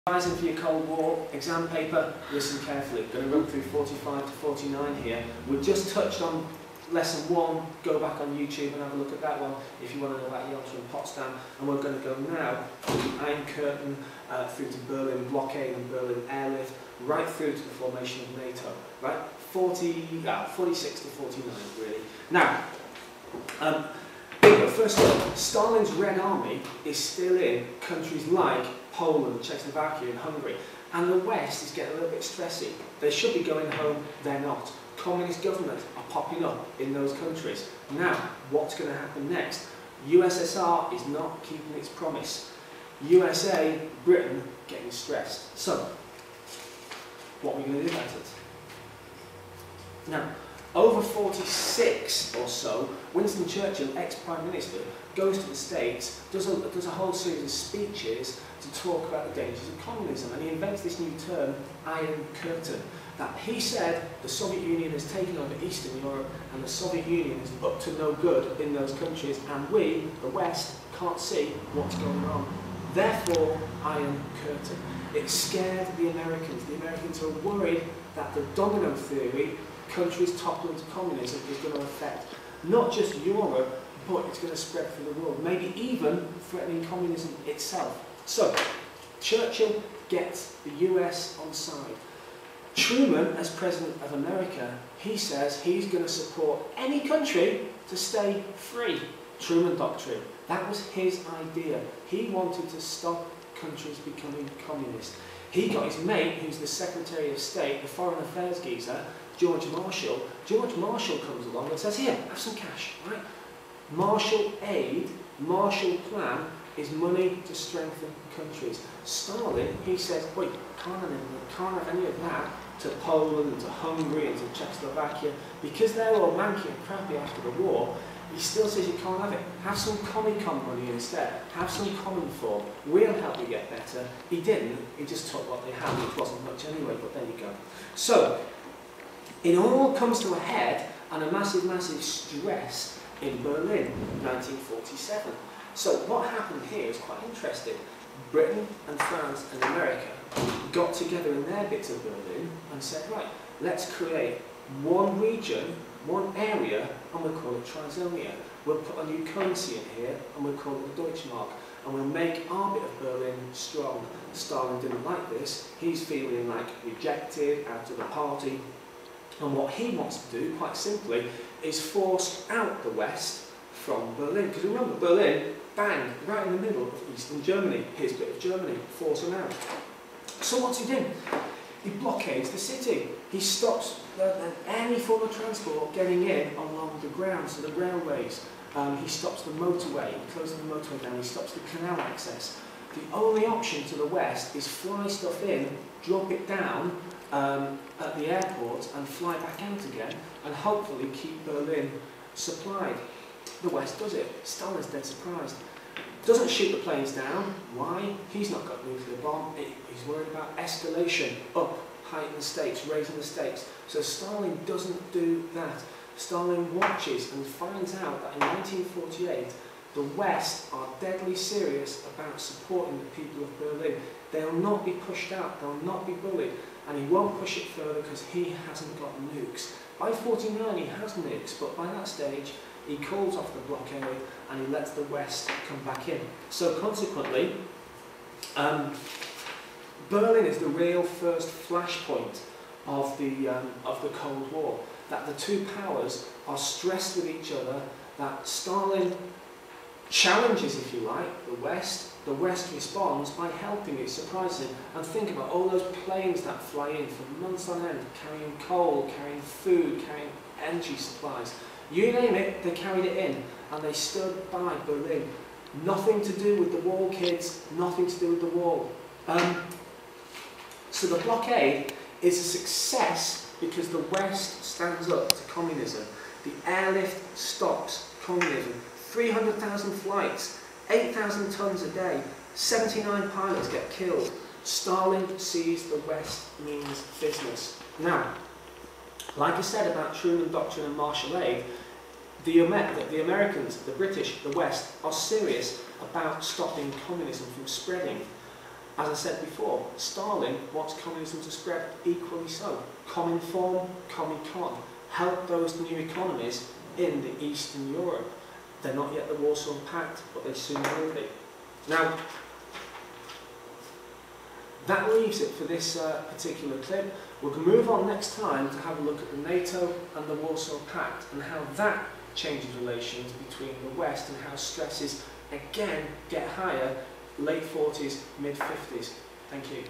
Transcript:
Revising for your Cold War exam paper, listen carefully. Going to run through 45 to 49 here. We've just touched on lesson 1. Go back on YouTube and have a look at that one if you want to know about Yalta and Potsdam. And we're going to go now through the Iron Curtain, through to Berlin Blockade and Berlin Airlift, right through to the formation of NATO. Right, 46 to 49 really. Now, first of all, Stalin's Red Army is still in countries like Poland, Czechoslovakia and Hungary, and the West is getting a little bit stressy. They should be going home, they're not. Communist governments are popping up in those countries. Now, what's going to happen next? USSR is not keeping its promise. USA, Britain, getting stressed. So, what are we going to do about it? Now, over 46 or so, Winston Churchill, ex-Prime Minister, goes to the States, does a whole series of speeches to talk about the dangers of communism, and he invents this new term, Iron Curtain, that he said the Soviet Union has taken over Eastern Europe and the Soviet Union is up to no good in those countries, and we, the West, can't see what's going on. Therefore, Iron Curtain. It scared the Americans. The Americans are worried that the domino theory, countries toppling to communism, is going to affect not just Europe, but it's going to spread through the world, maybe even threatening communism itself. So, Churchill gets the US on side. Truman, as President of America, he says he's going to support any country to stay free. Truman Doctrine. That was his idea. He wanted to stop countries becoming communist. He got his mate, who's the Secretary of State, the Foreign Affairs geezer, George Marshall. George Marshall comes along and says, here, have some cash, right? Marshall Aid, Marshall Plan, is money to strengthen countries. Stalin, he says, wait, can't have any of that to Poland and to Hungary and to Czechoslovakia, because they're all manky and crappy after the war. He still says you can't have it. Have some Commie-Con money instead. Have some common form. We'll help you get better. He didn't. He just took what they had, which wasn't much anyway, but there you go. So, it all comes to a head and a massive, massive stress in Berlin, 1947. So what happened here is quite interesting. Britain and France and America got together in their bits of Berlin and said, right, let's create one region, one area, and we'll call it Trizonia. We'll put a new currency in here, and we'll call it the Deutschmark, and we'll make our bit of Berlin strong. Stalin didn't like this. He's feeling like rejected, out of the party. And what he wants to do, quite simply, is force out the West from Berlin. Because remember, Berlin, bang, right in the middle of Eastern Germany, his bit of Germany, force them out. So what's he do? He blockades the city. He stops any form of transport getting in along the ground, so the railways. He stops the motorway, he closes the motorway down, he stops the canal access. The only option to the West is fly stuff in, drop it down at the airport and fly back out again, and hopefully keep Berlin supplied. The West does it. Stalin's dead surprised. Doesn't shoot the planes down. Why? He's not got a nuclear bomb. He's worried about escalation, up, heighten the stakes, raising the stakes. So Stalin doesn't do that. Stalin watches and finds out that in 1948, the West are deadly serious about supporting the people of Berlin. They'll not be pushed out, they'll not be bullied, and he won't push it further because he hasn't got nukes. By 49 he has nukes, but by that stage he calls off the blockade and he lets the West come back in. So consequently, Berlin is the real first flashpoint of the Cold War. That the two powers are stressed with each other, that Stalin challenges, if you like, the West responds by helping it, surprising. And think about all those planes that fly in for months on end, carrying coal, carrying food, carrying energy supplies. You name it, they carried it in, and they stood by Berlin. Nothing to do with the wall, kids, nothing to do with the wall. So the blockade is a success because the West stands up to communism. The airlift stops communism. 300,000 flights, 8,000 tons a day, 79 pilots get killed. Stalin sees the West means business. Now, like I said about Truman Doctrine and Marshall Aid, the Americans, the British, the West are serious about stopping communism from spreading. As I said before, Stalin wants communism to spread equally so. Cominform, Comecon. Help those new economies in the Eastern Europe. They're not yet the Warsaw Pact, but they soon will be. Now, that leaves it for this particular clip. We're going to move on next time to have a look at the NATO and the Warsaw Pact and how that changes relations between the West and how stresses again get higher, late 40s, mid 50s. Thank you.